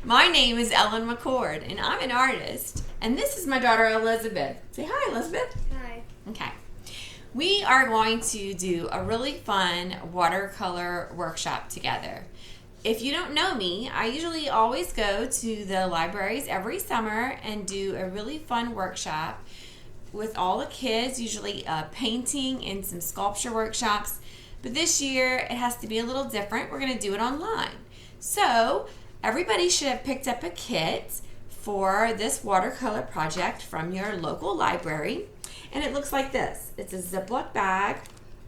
My name is Ellen McCord, and I'm an artist. And this is my daughter, Elizabeth. Say hi, Elizabeth. Hi. Okay. We are going to do a really fun watercolor workshop together. If you don't know me, I usually always go to the libraries every summer and do a really fun workshop with all the kids, usually painting and some sculpture workshops. But this year, it has to be a little different. We're going to do it online. So, everybody should have picked up a kit for this watercolor project from your local library. And it looks like this. It's a Ziploc bag.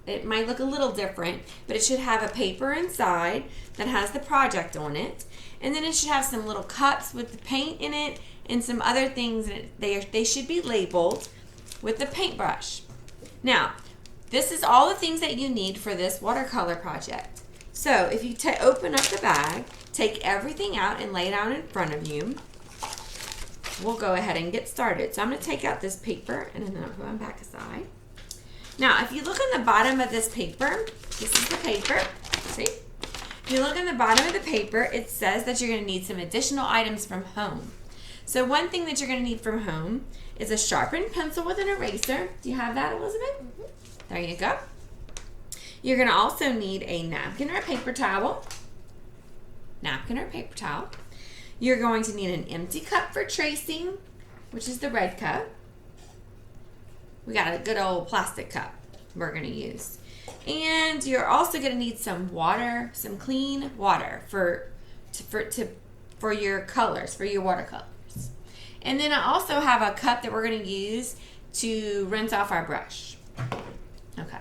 It might look a little different, but it should have a paper inside that has the project on it. And then it should have some little cups with the paint in it and some other things. They should be labeled with the paintbrush. Now, this is all the things that you need for this watercolor project. So if you open up the bag, take everything out and lay it out in front of you. We'll go ahead and get started. So I'm going to take out this paper and then I'll put them back aside. Now, if you look on the bottom of this paper, this is the paper, see? If you look on the bottom of the paper, it says that you're going to need some additional items from home. So one thing that you're going to need from home is a sharpened pencil with an eraser. Do you have that, Elizabeth? Mm-hmm. There you go. You're going to also need a napkin or a paper towel. Napkin or paper towel. You're going to need an empty cup for tracing, which is the red cup. We got a good old plastic cup we're going to use. And you're also going to need some water, some clean water for your colors, for your watercolors. And then I also have a cup that we're going to use to rinse off our brush. Okay.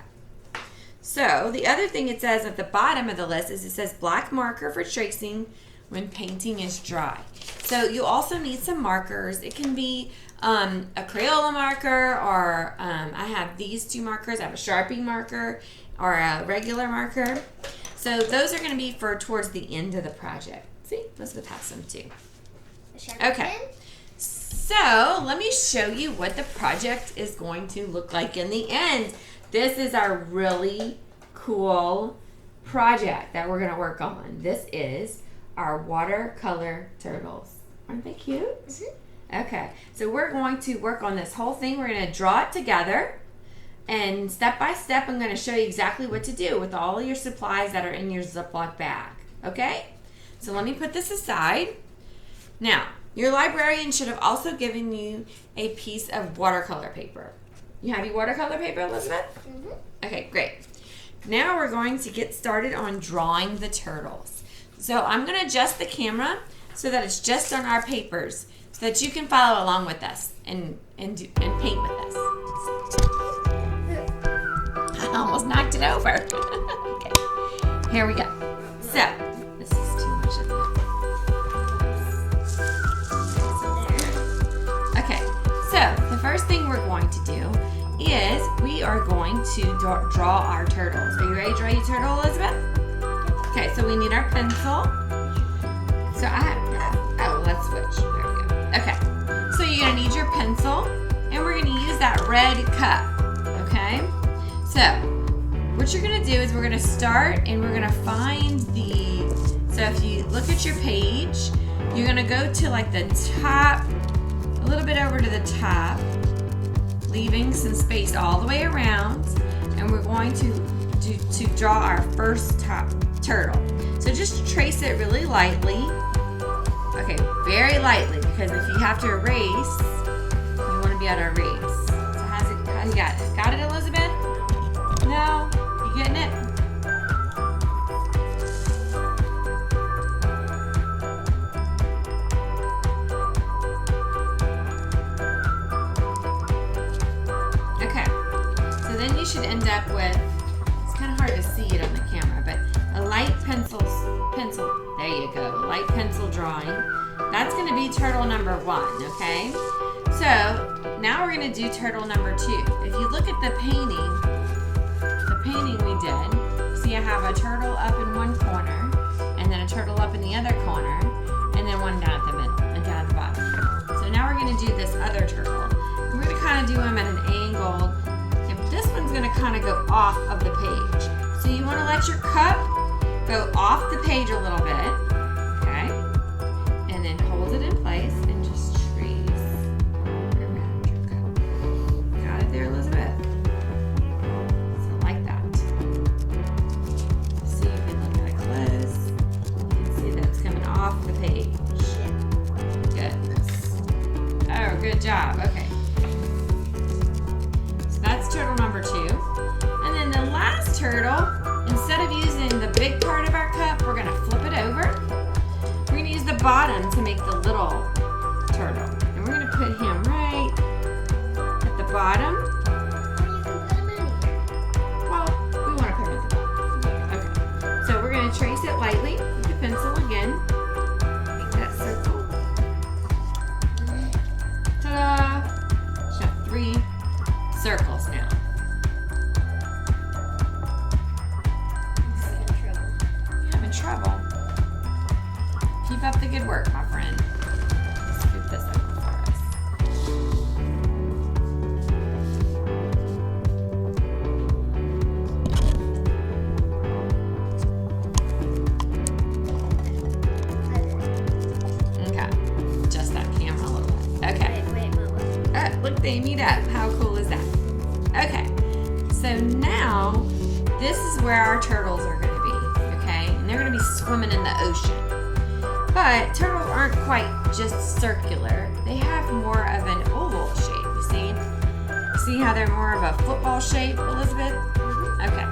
So the other thing it says at the bottom of the list is it says black marker for tracing when painting is dry. So you also need some markers. It can be a Crayola marker, or I have these two markers. I have a Sharpie marker or a regular marker. So those are going to be for towards the end of the project. See, Elizabeth has some too. Okay. So let me show you what the project is going to look like in the end. This is our really cool project that we're going to work on. This is our watercolor turtles. Aren't they cute? Mm-hmm. Okay, so we're going to work on this whole thing. We're going to draw it together, and step by step, I'm going to show you exactly what to do with all of your supplies that are in your Ziploc bag. Okay? So let me put this aside. Now, your librarian should have also given you a piece of watercolor paper. You have your watercolor paper, Elizabeth? Mm-hmm. Okay, great. Now we're going to get started on drawing the turtles. So I'm going to adjust the camera so that it's just on our papers, so that you can follow along with us and paint with us. I almost knocked it over. Okay, here we go. So, this is too much, isn't it? Okay, so the first thing we're going to do is we are going to draw our turtles. Are you ready to draw your turtle, Elizabeth? Okay, so we need our pencil. So let's switch. There we go. Okay, so you're going to need your pencil, and we're going to use that red cup, okay? So what you're going to do is we're going to start, and we're going to find so if you look at your page, you're going to go to like the top, a little bit over to the top, leaving some space all the way around, and we're going to draw our first top turtle. So just trace it really lightly. Okay, very lightly, because if you have to erase, you want to be able to erase. So how's you got it? Got it, Elizabeth? No? You getting it? Okay, so then you should end up with, it's kind of hard to see it on the camera, but a light pencil, there you go, light pencil drawing. That's going to be turtle number 1, okay? So now we're going to do turtle number 2. If you look at the painting we did, see I have a turtle up in one corner, and then a turtle up in the other corner, and then one down at the middle and down at the bottom. So now we're going to do this other turtle. And we're going to kind of do them at an angle, and this one's going to kind of go off of the page. So you want to let your cup go off the page a little bit, okay? And then place and just trace around your cup. Got it there, Elizabeth? So like that. See if you look at it close. You can see that it's coming off the page. Goodness. Oh, good job. Okay. So that's turtle number 2. And then the last turtle, instead of using the big part of our cup, we're going to flip it over. We're going to use the bottom to make the little turtle. And we're going to put him right at the bottom. Or you can put him in here. Well, we want to put him at the bottom. Okay. So we're going to trace it lightly with the pencil again. Make that circle. Ta-da! Show 3 circles now. Trouble. Keep up the good work, my friend. Scoop this over for us. Okay, just that camera a little bit. Okay. Wait, Mama. Look, they meet up. How cool is that? Okay, so now this is where our turtles are going to be. They're going to be swimming in the ocean. But turtles aren't quite just circular. They have more of an oval shape, you see? See how they're more of a football shape, Elizabeth? Okay.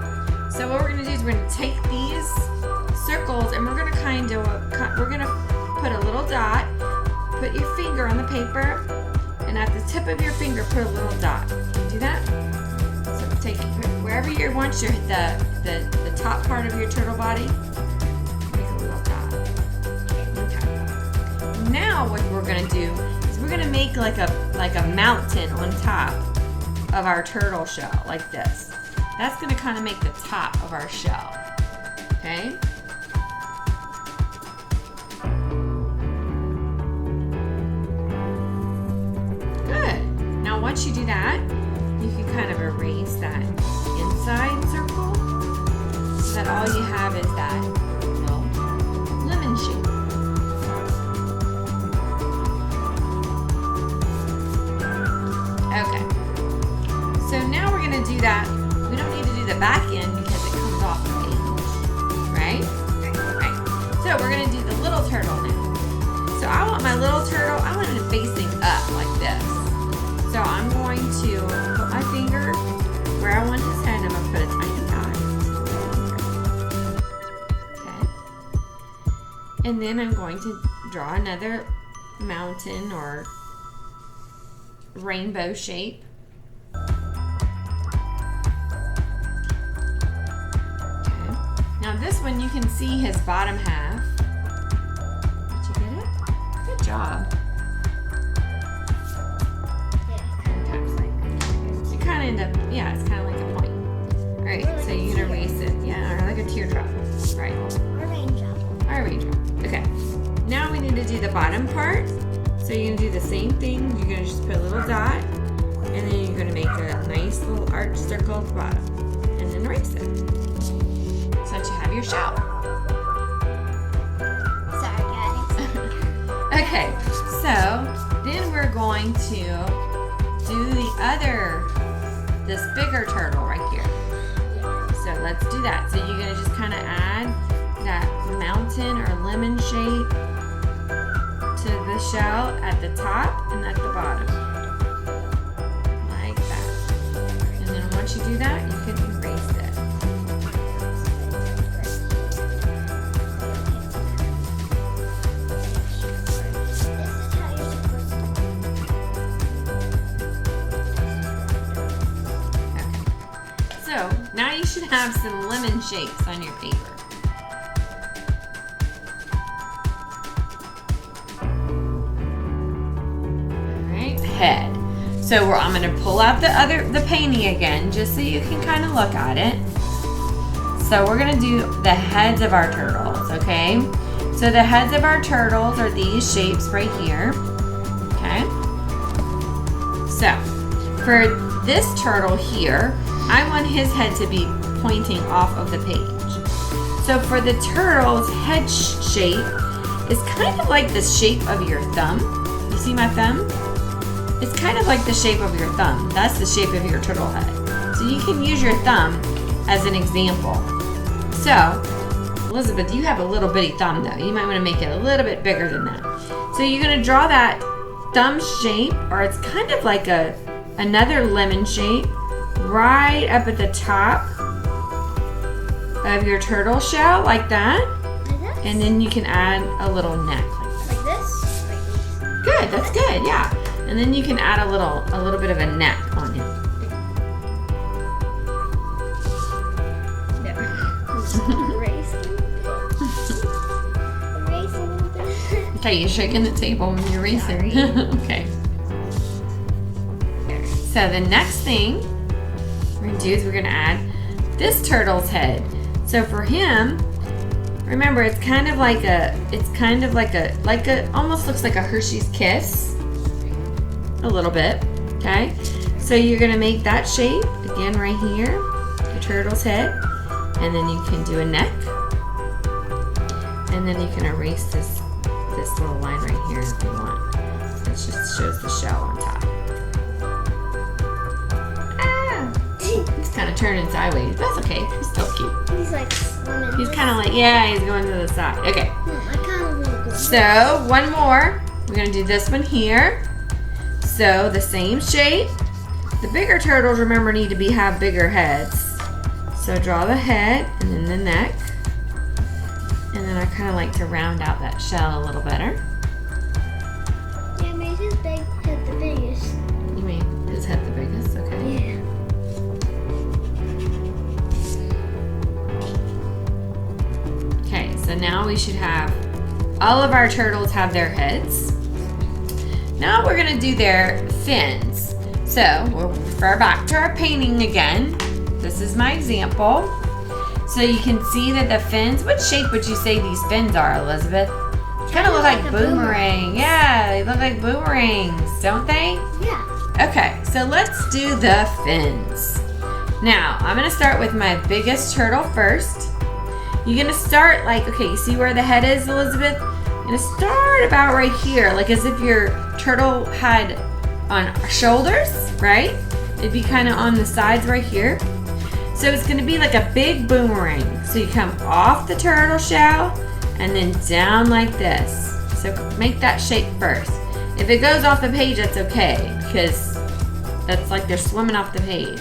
So what we're going to do is we're going to take these circles and we're going to put a little dot, put your finger on the paper, and at the tip of your finger put a little dot. Can you do that? So take wherever you want the top part of your turtle body. Now what we're going to do is we're going to make like a mountain on top of our turtle shell, like this. That's going to kind of make the top of our shell. Okay? Good. Now once you do that, you can kind of erase that inside circle so that all you have is that little lemon shape. Okay, so now we're going to do that. We don't need to do the back end because it comes off the page, right? Right. So we're going to do the little turtle now. So I want my little turtle, I want him facing up like this. So I'm going to put my finger where I want his head and I'm going to put a tiny dot. Okay. And then I'm going to draw another mountain or rainbow shape. Okay. Now this one you can see his bottom half. Did you get it? Good job. You kind of end up, yeah, it's kind of like a point. All right, so you can erase it. Yeah, or like a teardrop. Right. Or raindrop. Or a raindrop. Okay. Now we need to do the bottom part. So you're going to do the same thing. You're going to just put a little dot, and then you're going to make a nice little arch circle at the bottom, and then erase it. So that you have your shell. Sorry, guys. Okay, so then we're going to do this bigger turtle right here. So let's do that. So you're going to just kind of add that mountain or lemon shape to the shell at the top and at the bottom, like that. And then once you do that, you can erase it. Okay. So now you should have some lemon shapes on your paper. Head. So I'm going to pull out the painting again just so you can kind of look at it. So we're going to do the heads of our turtles, okay? So the heads of our turtles are these shapes right here, okay? So for this turtle here, I want his head to be pointing off of the page. So for the turtle's head shape, is kind of like the shape of your thumb. You see my thumb? It's kind of like the shape of your thumb. That's the shape of your turtle head. So you can use your thumb as an example. So, Elizabeth, you have a little bitty thumb though. You might want to make it a little bit bigger than that. So you're going to draw that thumb shape, or it's kind of like another lemon shape, right up at the top of your turtle shell, like that. Like this? And then you can add a little neck. Like this? Like this? Good, that's good, yeah. And then you can add a little bit of a neck on him. There. Erasing. Erasing. Okay, you're shaking the table when you're erasing. Okay. So the next thing we're gonna do is we're gonna add this turtle's head. So for him, remember it's kind of like almost looks like a Hershey's Kiss. A little bit, okay? So you're gonna make that shape, again right here, the turtle's head, and then you can do a neck, and then you can erase this little line right here if you want. It just shows the shell on top. He's kind of turning sideways. That's okay. He's still cute. He's like swimming. He's kind of like, yeah, he's going to the side. Okay. No, I kind of want to go. So, one more. We're going to do this one here. So, the same shape. The bigger turtles, remember, need to have bigger heads. So, draw the head and then the neck. And then I kind of like to round out that shell a little better. Yeah, made his head the biggest. You made his head the biggest? Okay. Yeah. Okay, so now we should have all of our turtles have their heads. Now we're gonna do their fins. So we'll refer back to our painting again. This is my example. So you can see that the fins, what shape would you say these fins are, Elizabeth? Kind of look like a boomerang. Yeah, they look like boomerangs, don't they? Yeah. Okay, so let's do the fins. Now, I'm gonna start with my biggest turtle first. You're gonna start like, okay, you see where the head is, Elizabeth? You're gonna start about right here, like as if your turtle had on shoulders, right? It'd be kind of on the sides right here. So it's gonna be like a big boomerang. So you come off the turtle shell and then down like this. So make that shape first. If it goes off the page, that's okay, because that's like they're swimming off the page.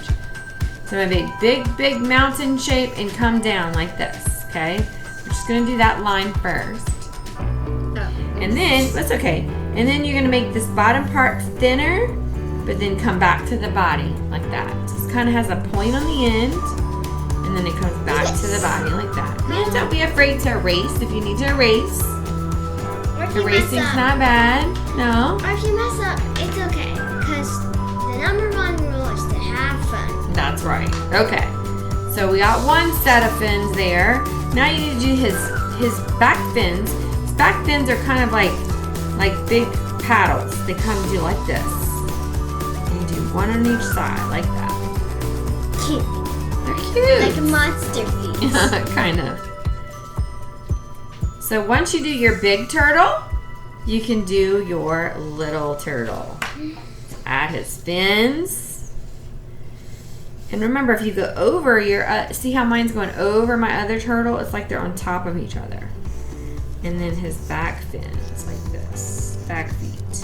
So maybe a big mountain shape and come down like this, okay? We're just gonna do that line first. And then, that's okay. And then you're gonna make this bottom part thinner, but then come back to the body like that. Just kind of has a point on the end, and then it comes back to the body like that. And don't be afraid to erase if you need to erase. Or if you mess Erasing's up. not bad, no. Or if you mess up, it's okay. Because the number one rule is to have fun. That's right. Okay. So we got one set of fins there. Now you need to do his back fins. His back fins are kind of like big paddles. They kind of do like this. And you do one on each side like that. Cute. They're cute. Like a monster piece. Kind of. So once you do your big turtle, you can do your little turtle. Add his fins. And remember, if you go over your, see how mine's going over my other turtle? It's like they're on top of each other. And then his back fins, like this, back feet.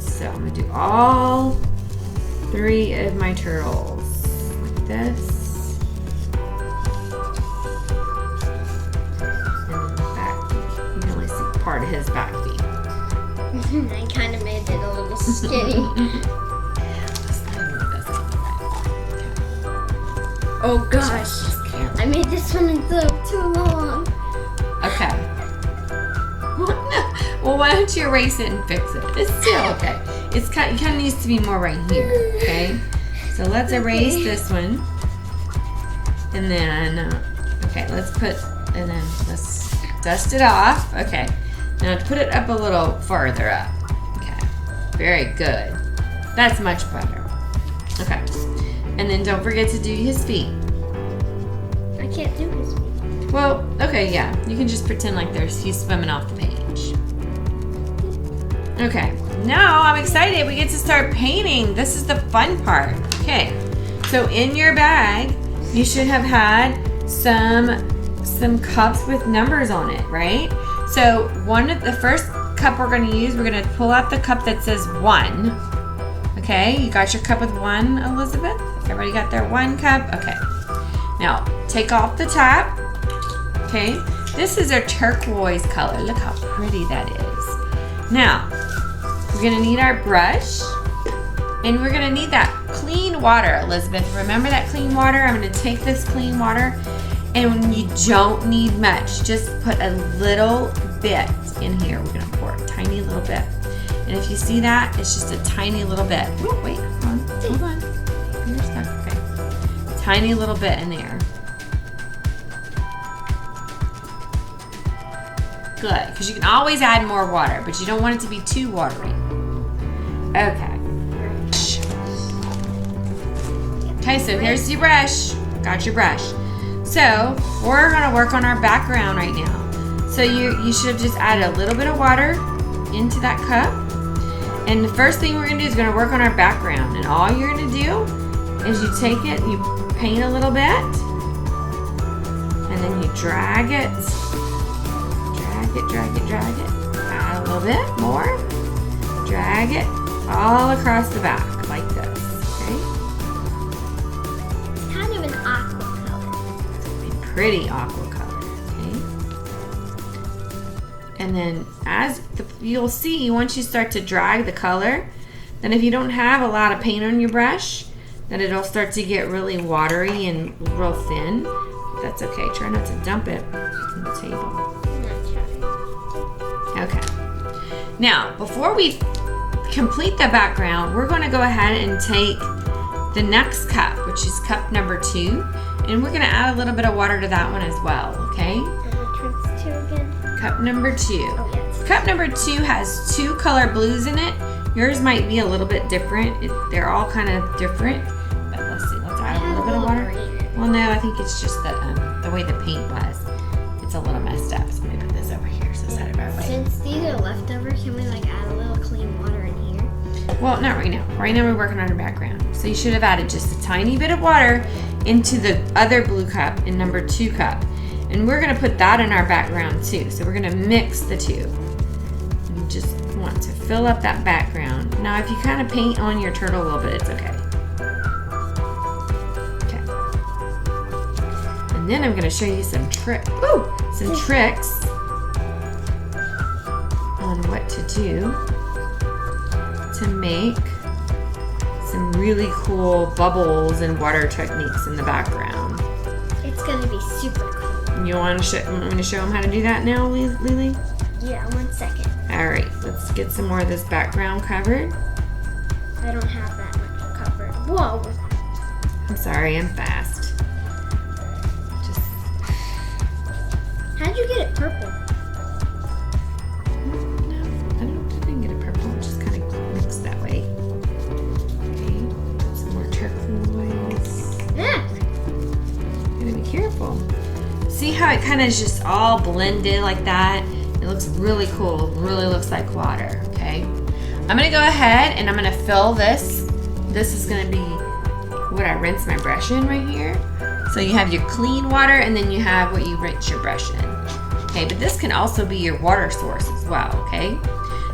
So I'm gonna do all 3 of my turtles, like this. And then the back feet. You can only see part of his back feet. I kind of made it a little skinny. Oh gosh. I made this one too long. Okay. Well, why don't you erase it and fix it? It's still okay. It kind of needs to be more right here, okay? So let's erase this one. And then, okay, let's dust it off. Okay. Now put it up a little farther up. Okay. Very good. That's much better. Okay. And then don't forget to do his feet. I can't do his feet. Well, okay, yeah. You can just pretend like he's swimming off the page. Okay, now I'm excited. We get to start painting. This is the fun part. Okay, so in your bag, you should have had some cups with numbers on it, right? So the first cup we're going to use, we're going to pull out the cup that says 1. Okay, you got your cup with 1, Elizabeth? Everybody got their 1 cup? Okay. Now, take off the top. Okay, this is a turquoise color. Look how pretty that is. Now, we're gonna need our brush, and we're gonna need that clean water, Elizabeth. Remember that clean water? I'm gonna take this clean water, and you don't need much. Just put a little bit in here. We're gonna pour a tiny little bit. And if you see that, it's just a tiny little bit. Oh, wait, hold on. You're stuck, okay. Tiny little bit in there. Good, because you can always add more water, but you don't want it to be too watery. Okay. Okay, so here's your brush. Got your brush. So we're gonna work on our background right now. So you should just add a little bit of water into that cup. And the first thing we're gonna do is gonna work on our background. And all you're gonna do is you take it, you paint a little bit, and then you drag it. Drag it. Add a little bit more. Drag it all across the back like this. Okay? It's kind of an aqua color. It's gonna be pretty aqua color. Okay? And then you'll see, once you start to drag the color, then if you don't have a lot of paint on your brush, then it'll start to get really watery and real thin. That's okay. Try not to dump it on the table. Okay. Now, before we complete the background, we're going to go ahead and take the next cup, which is cup number 2, and we're going to add a little bit of water to that one as well, okay? Which 2 again? Cup number 2. Oh, yes. Cup number 2 has 2 color blues in it. Yours might be a little bit different. They're all kind of different, but let's see. Let's add a little bit of water. Well, no, I think it's just the way the paint was. It's a little messed up, so let me put this over here so it's out of our way. Since these are leftover, can we add a little clean water in here? Well, not right now. Right now we're working on our background. So you should have added just a tiny bit of water into the other blue cup in number 2 cup. And we're gonna put that in our background too. So we're gonna mix the two. You just want to fill up that background. Now if you kind of paint on your turtle a little bit, it's okay. And then I'm gonna show you some tricks on what to do to make some really cool bubbles and water techniques in the background. It's gonna be super cool. You want to I'm gonna show them how to do that now, Lily? Yeah, 1 second. All right, let's get some more of this background covered. I don't have that much covered. Whoa. I'm sorry, I'm fast. How'd you get it purple? No, I didn't get it purple. It just kind of mixed that way. Okay, put some more turquoise. Yeah. Gotta be careful. See how it kind of is just all blended like that? It looks really cool. It really looks like water, okay? I'm gonna go ahead and I'm gonna fill this. This is gonna be what I rinse my brush in right here. So you have your clean water and then you have what you rinse your brush in. Okay, but this can also be your water source as well, okay?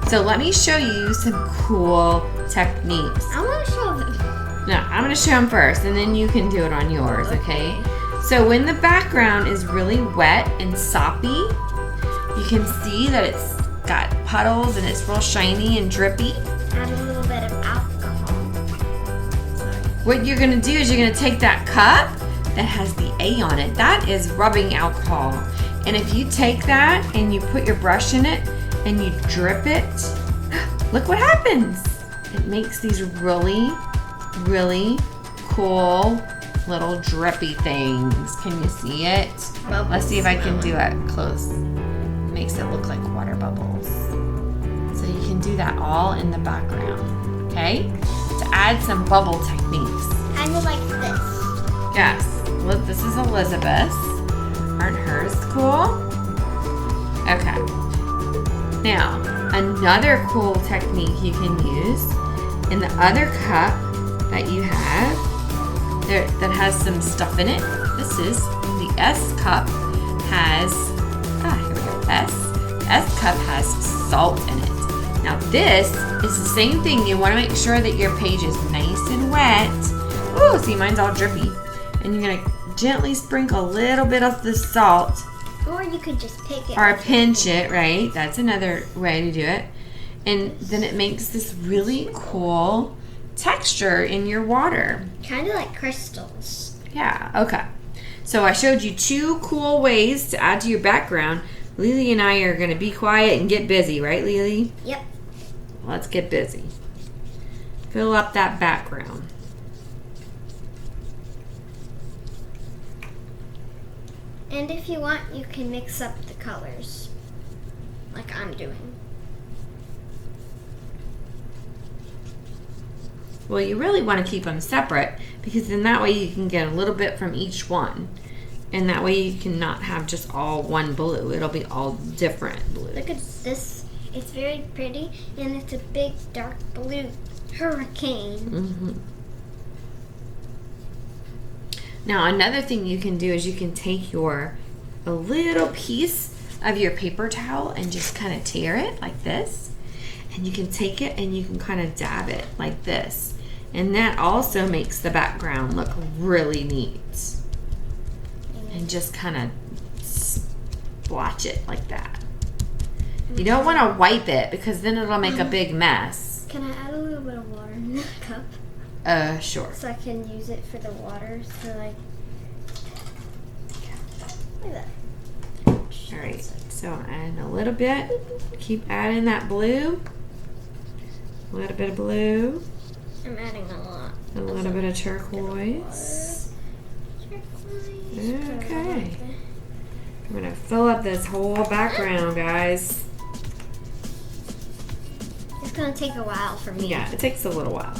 So let me show you some cool techniques. I want to show them. No, I'm gonna show them first and then you can do it on yours, okay? So when the background is really wet and soppy, you can see that it's got puddles and it's real shiny and drippy. Add a little bit of alcohol. What you're gonna do is you're gonna take that cup that has the A on it. That is rubbing alcohol. And if you take that and you put your brush in it and you drip it, look what happens. It makes these really, really cool little drippy things. Can you see it? Bubbles. Let's see if I can do it close. Makes it look like water bubbles. So you can do that all in the background, okay? To add some bubble techniques. Kind of like this. Yes, this is Elizabeth. Aren't hers cool? Okay. Now, another cool technique you can use in the other cup that you have that has some stuff in it. This is the S cup has, here we go, S. The S cup has salt in it. Now this is the same thing. You want to make sure that your page is nice and wet. Ooh, see, mine's all drippy. And you're going to gently sprinkle a little bit of the salt. Or you could just pick it. Or pinch it, right? That's another way to do it. And then it makes this really cool texture in your water. Kind of like crystals. Yeah, okay. So I showed you 2 cool ways to add to your background. Lily and I are going to be quiet and get busy, right, Lily? Yep. Let's get busy. Fill up that background. And if you want, you can mix up the colors, like I'm doing. Well, you really want to keep them separate because then that way you can get a little bit from each one. And that way you can not have just all one blue. It'll be all different blue. Look at this. It's very pretty, and it's a big dark blue hurricane. Mm-hmm. Now, another thing you can do is you can take a little piece of your paper towel and just kind of tear it like this. And you can take it and you can kind of dab it like this. And that also makes the background look really neat. And just kind of splotch it like that. You don't want to wipe it because then it'll make a big mess. Can I add a little bit of water in the cup? Sure. So I can use it for the water. So like that. All right. So add a little bit. Keep adding that blue. A little bit of blue. I'm adding a lot. A little bit of turquoise. Okay. I'm going to fill up this whole background, guys. It's going to take a while for me. Yeah, it takes a little while.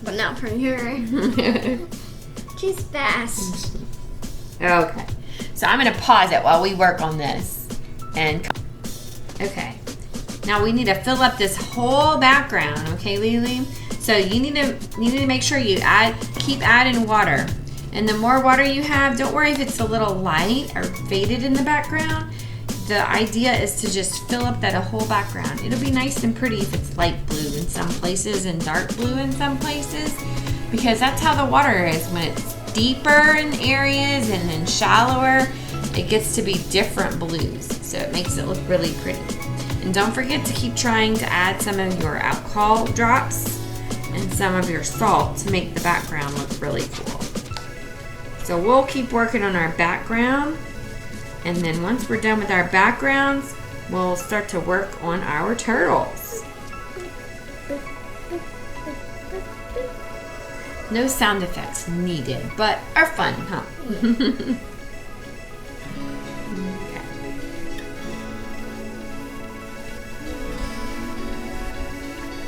But not for her. She's fast. Okay. So I'm going to pause it while we work on this. Okay. Now we need to fill up this whole background, okay, Lily? So you need to make sure you keep adding water. And the more water you have, don't worry if it's a little light or faded in the background. The idea is to just fill up that whole background. It'll be nice and pretty if it's light blue in some places and dark blue in some places, because that's how the water is. When it's deeper in areas and then shallower, it gets to be different blues. So it makes it look really pretty. And don't forget to keep trying to add some of your alcohol drops and some of your salt to make the background look really cool. So we'll keep working on our background, and then once we're done with our backgrounds, we'll start to work on our turtles. No sound effects needed, but are fun, huh? Okay.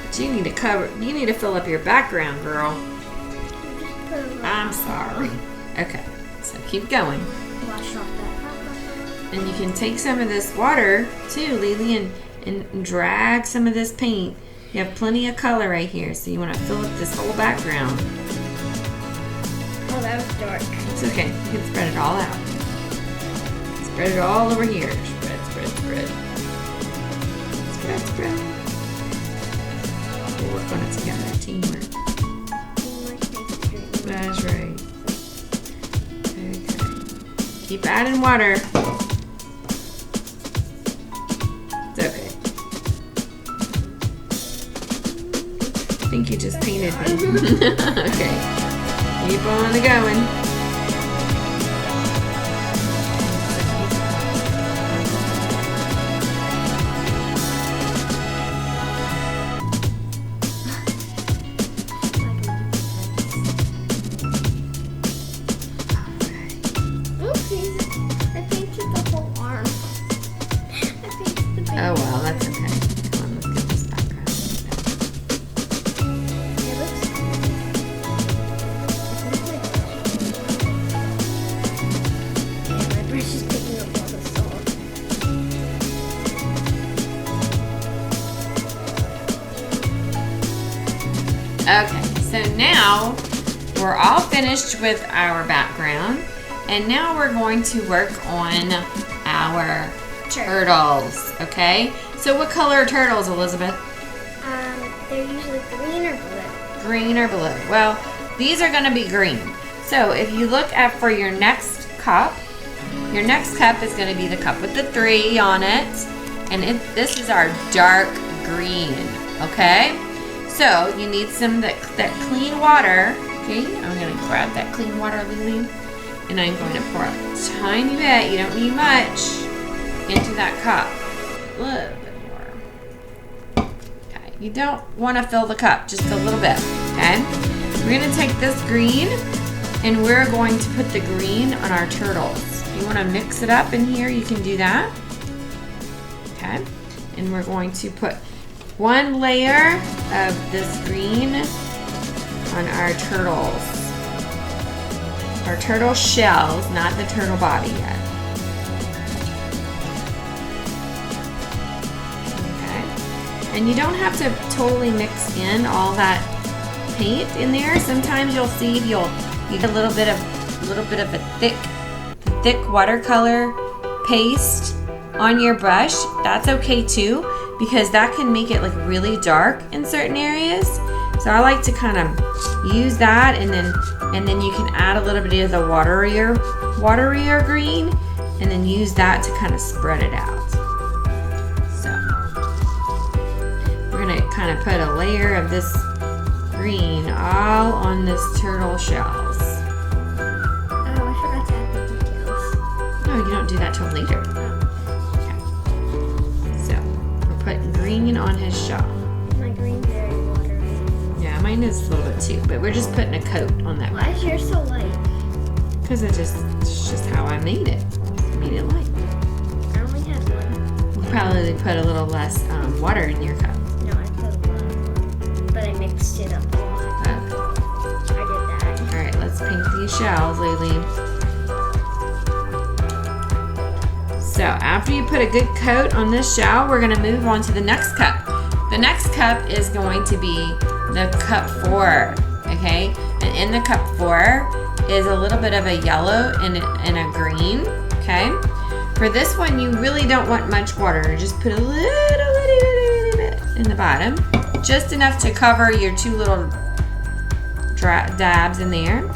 But you need to fill up your background, girl. I'm sorry. Okay, so keep going. Wash off that. And you can take some of this water too, Lily, and drag some of this paint. You have plenty of color right here, so you want to fill up this whole background. Oh, that was dark. It's okay. You can spread it all out. Spread it all over here. Spread, spread, spread. Spread, spread. We'll work on it together. Teamwork. That's right. Okay. Keep adding water. It's okay. I think you just painted me. Okay. Keep on going. Oopsies. I painted the whole arm. I painted the baby. Oh well, that's okay. Come on, let's get this background. It looks Okay, so now we're all finished with our background, and now we're going to work on our turtles, okay? So what color are turtles, Elizabeth? They're usually green or blue. Green or blue. Well, these are going to be green. So if you look at for your next cup is going to be the cup with the 3 on it, and this is our dark green, okay? So you need some that clean water. Okay, I'm going to grab that clean water, Lily, and I'm going to pour a tiny bit, you don't need much, into that cup. A little bit more. Okay, you don't want to fill the cup, just a little bit, okay? We're going to take this green, and we're going to put the green on our turtles. If you want to mix it up in here, you can do that. Okay, and we're going to put 1 layer of this green on our turtles. Our turtle shells, not the turtle body yet. Okay. And you don't have to totally mix in all that paint in there. Sometimes you'll see you get a little bit of a thick watercolor paste on your brush. That's okay too, because that can make it like really dark in certain areas. So I like to kind of use that, and then you can add a little bit of the waterier green, and then use that to kind of spread it out. So we're gonna kind of put a layer of this green all on this turtle shells. Oh, I forgot to add the details. No, you don't do that till later. Okay. So we're putting green on his shell. My green's very watery. Yeah, mine is a little bit too, but we're just putting a coat on that. Why is yours so light? Because it's just how I made it. I made it light. I only had 1. You probably put a little less water in your cup. No, I put a lot of water, but I mixed it up a lot. Okay. I did that. All right, let's paint these shells, Lily. So after you put a good coat on this shell, we're going to move on to the next cup. The next cup is going to be the cup 4, okay? And in the cup 4 is a little bit of a yellow and a green, okay? For this one, you really don't want much water. Just put a little bit in the bottom, just enough to cover your 2 little dabs in there.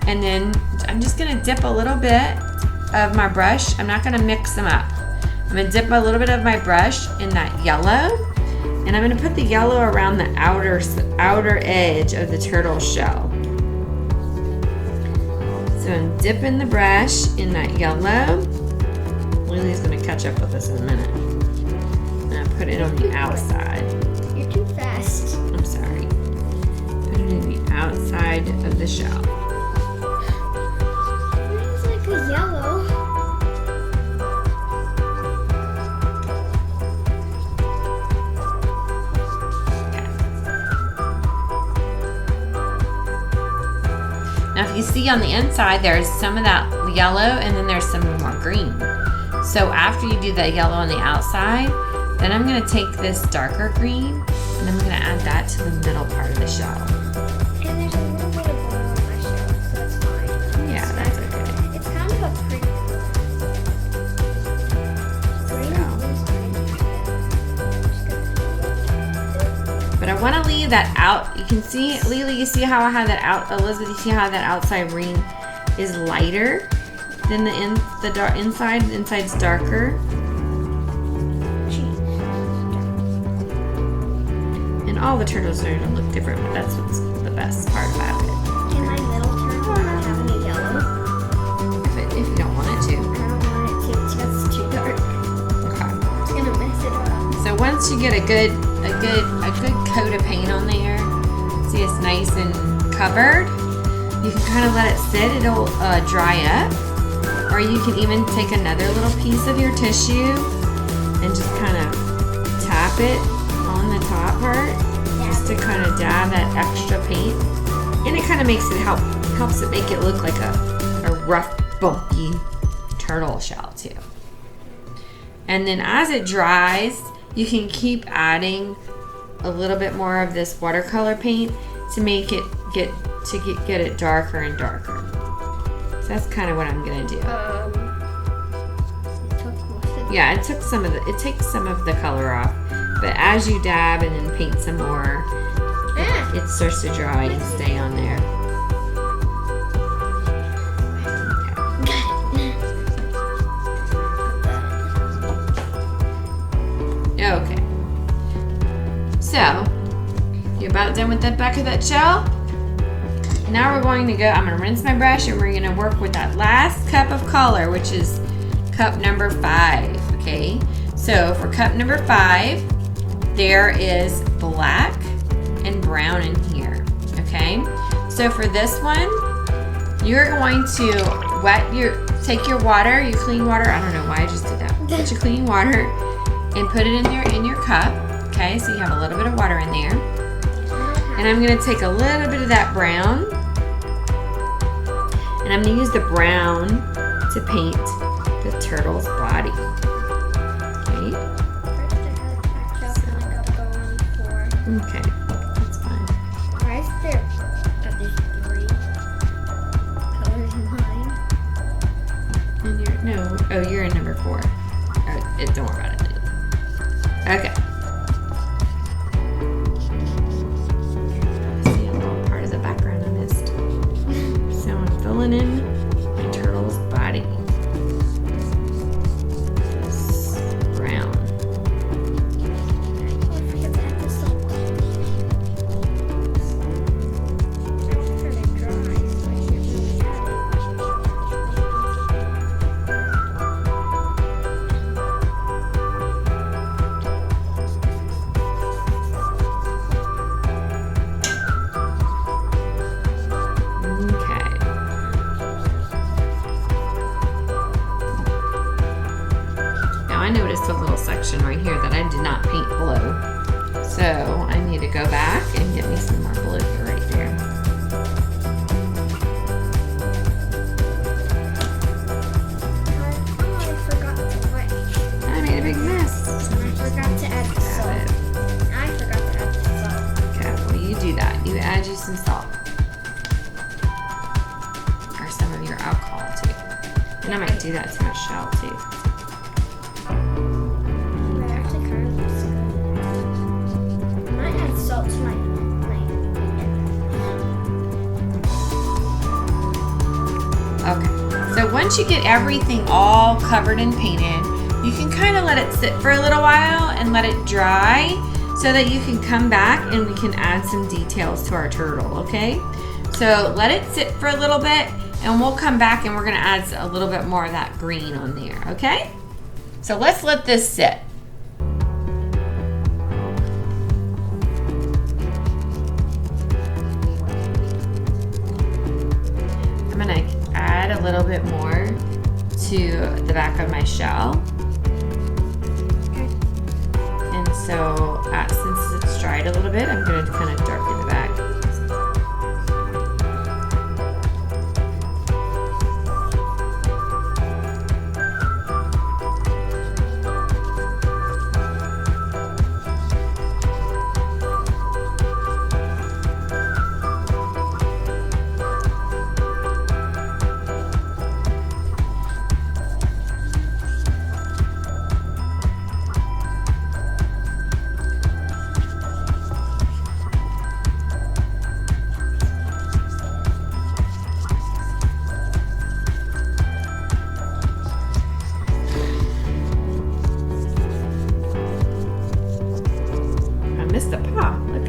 And then I'm just gonna dip a little bit of my brush. I'm not gonna mix them up. I'm gonna dip a little bit of my brush in that yellow, and I'm gonna put the yellow around the outer edge of the turtle shell. So I'm dipping the brush in that yellow. Lily's gonna catch up with us in a minute. And I put it on the outside. You're too fast. I'm sorry. Put it in the outside of the shell. Mine's like a yellow. Now if you see on the inside, there's some of that yellow and then there's some more green. So after you do the yellow on the outside, then I'm gonna take this darker green and I'm gonna add that to the middle part of the shell. And there's a little bit of blue on my shell, so that's fine. Yeah, that's okay. It's kind of a pretty color. Green and blue's fine. But I wanna leave that out. You can see, Lily, you see how I have that out, Elizabeth, you see how that outside ring is lighter than the inside? The inside's darker. And all the turtles are gonna look different, but that's what's the best part about it. Can my middle turtle not have any yellow? If you don't want it to. I don't want it to, it's too dark. Okay. It's gonna mess it up. So once you get a good coat of paint on there, see it's nice and covered, you can kind of let it sit. It'll dry up. Or you can even take another little piece of your tissue and just kind of tap it on the top part, just to kind of dab that extra paint. And it kind of makes it helps it make it look like a rough, bumpy turtle shell too. And then as it dries, you can keep adding a little bit more of this watercolor paint to make it get it darker and darker. So that's kind of what I'm gonna do. Yeah, it takes some of the color off, but as you dab and then paint some more, it starts to dry and stay on there. Okay. So, you're about done with the back of that shell. Now we're going to go, I'm going to rinse my brush and we're going to work with that last cup of color, which is cup number 5, okay? So for cup number 5, there is black and brown in here, okay? So for this one, you're going to take your water, your clean water, I don't know why I just did that. Put your clean water and put it in there in your cup, okay? So you have a little bit of water in there. And I'm gonna take a little bit of that brown, and I'm gonna use the brown to paint the turtle's body. Okay. Okay, that's fine. Why is there at least 3 colors in mine? And you're in number 4. Don't worry about it. Okay. See a little part of the background I missed. So I'm filling in my turtle's body. This brown. Oh, I forgot to add the salt. It's kind of dry, so I can't really add I noticed a little section right here that I did not paint blue. So I need to go back and get me some more blue right there. I forgot to wait. I made a big mess. I forgot to add the salt. I forgot to add the salt. Okay, well you do that. You add you some salt. Or some of your alcohol too. And I might do that to my shell too. That actually kind of looks good. I might add salt to my Okay, so once you get everything all covered and painted, you can kind of let it sit for a little while and let it dry so that you can come back and we can add some details to our turtle, okay? So let it sit for a little bit and we'll come back and we're gonna add a little bit more of that green on there, okay? So let's let this sit. I'm gonna add a little bit more to the back of my shell. Okay. And so since it's dried a little bit, I'm gonna kind of darken the back. The paw. Look,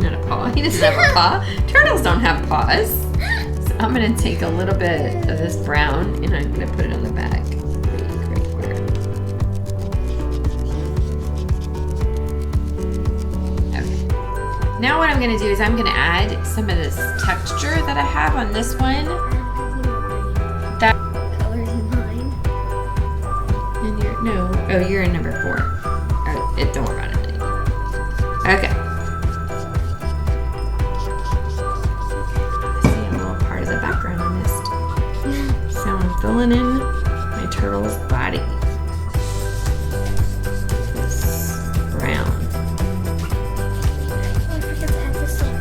not a paw. He doesn't have a paw. Turtles don't have paws. So I'm gonna take a little bit of this brown and I'm gonna put it on the back. Right here. Okay. Now what I'm gonna do is I'm gonna add some of this texture that I have on this one. That colors in mine. And you're in number 4. Don't worry about it. Okay. I see a little part of the background I missed. So I'm filling in my turtle's body. This brown. Oh, I forgot to add the salt.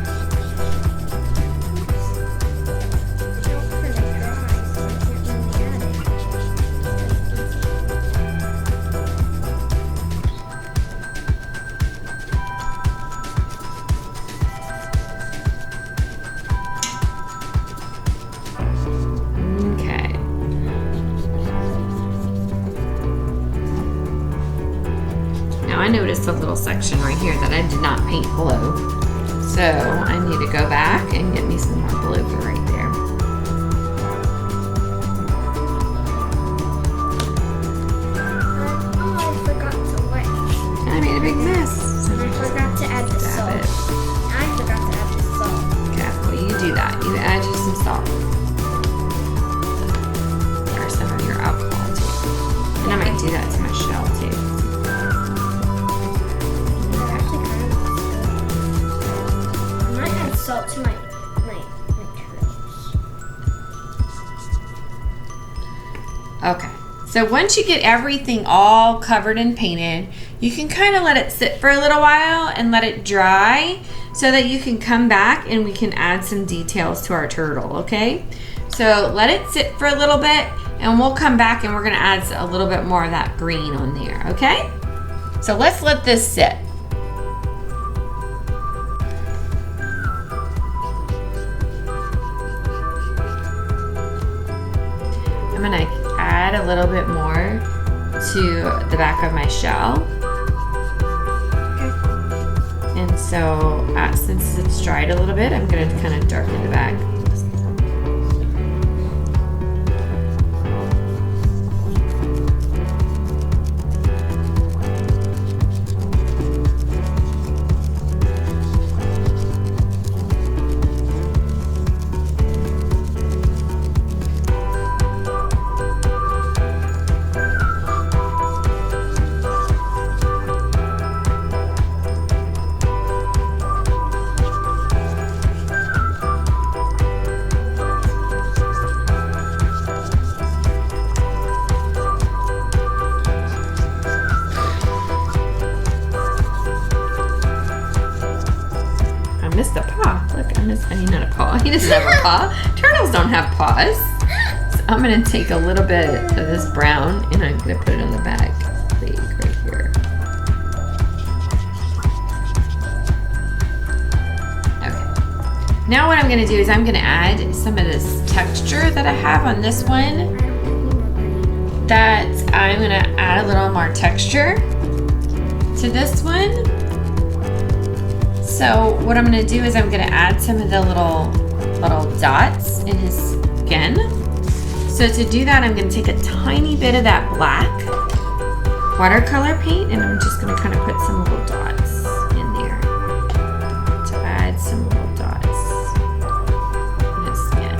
noticed a little section right here that I did not paint blue. So I need to go back and get me some more blue for right there. Oh, I forgot to what? I made a big mess. So I forgot to add the salt. I forgot to add the salt. Okay, well you do that. You add you some salt. Or some of your alcohol too. And I might do that to my shell too. That actually kind of looks good. I might add salt to my turtles. Okay, so once you get everything all covered and painted, you can kind of let it sit for a little while and let it dry so that you can come back and we can add some details to our turtle, okay? So let it sit for a little bit and we'll come back and we're gonna add a little bit more of that green on there, okay? So let's let this sit. I'm gonna add a little bit more to the back of my shell. And so since it's dried a little bit, I'm gonna kind of darken the back. Missed a paw. Look, I mean, not a paw. He doesn't have a paw. Turtles don't have paws. So I'm gonna take a little bit of this brown and I'm gonna put it on the back leg right here. Okay. Now what I'm gonna do is I'm gonna add some of this texture that I have on this one. That I'm gonna add a little more texture to this one. So what I'm gonna do is I'm gonna add some of the little dots in his skin. So to do that, I'm gonna take a tiny bit of that black watercolor paint and I'm just gonna kind of put some little dots in there to add some little dots in his skin.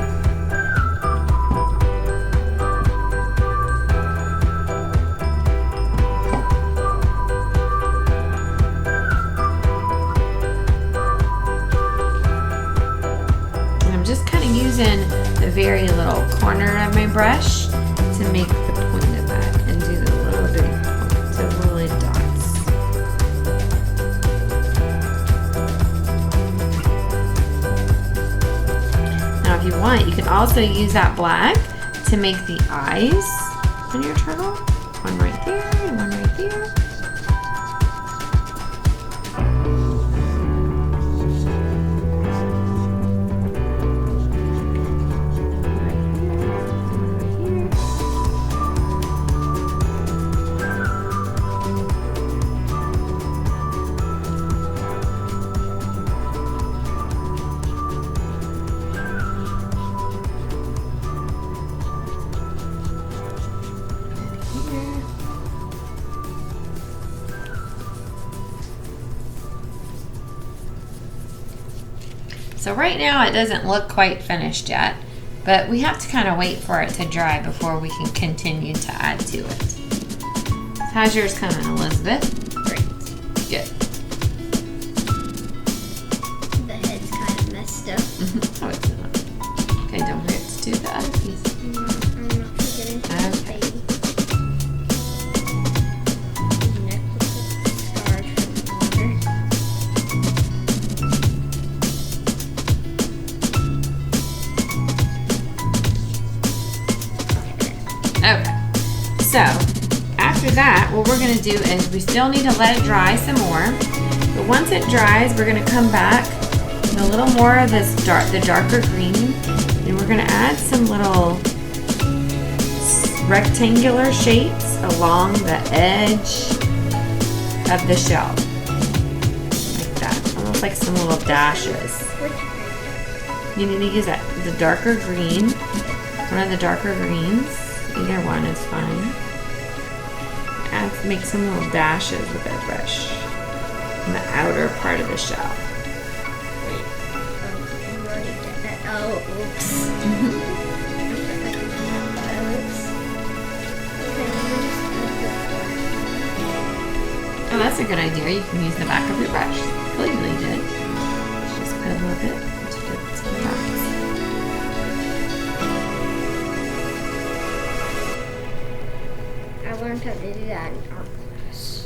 Using the very little corner of my brush to make the point of that and do the little bitty points, the little dots. Now if you want, you can also use that black to make the eyes on your turtle. One right there and one right there. So right now it doesn't look quite finished yet, but we have to kind of wait for it to dry before we can continue to add to it. How's yours coming, Elizabeth? Great. Good. The head's kind of messed up. Oh, it's not. Okay, don't forget to do the other piece. I'm not forgetting to Okay. baby. His neck looks like scarred from water. Okay, so after that, what we're gonna do is we still need to let it dry some more. But once it dries, we're gonna come back with a little more of this the darker green, and we're gonna add some little rectangular shapes along the edge of the shell. Like that. Almost like some little dashes. You need to use the darker green. One of the darker greens. Either one is fine. Make some little dashes with that brush in the outer part of the shell. Oh, oops. Oh, that's a good idea. You can use the back of your brush. Like you did. Just put a little bit to the backs. I learned how to do that in art class.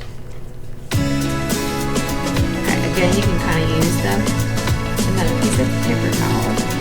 Alright, again, you can kind of use them. And then a piece of paper towel.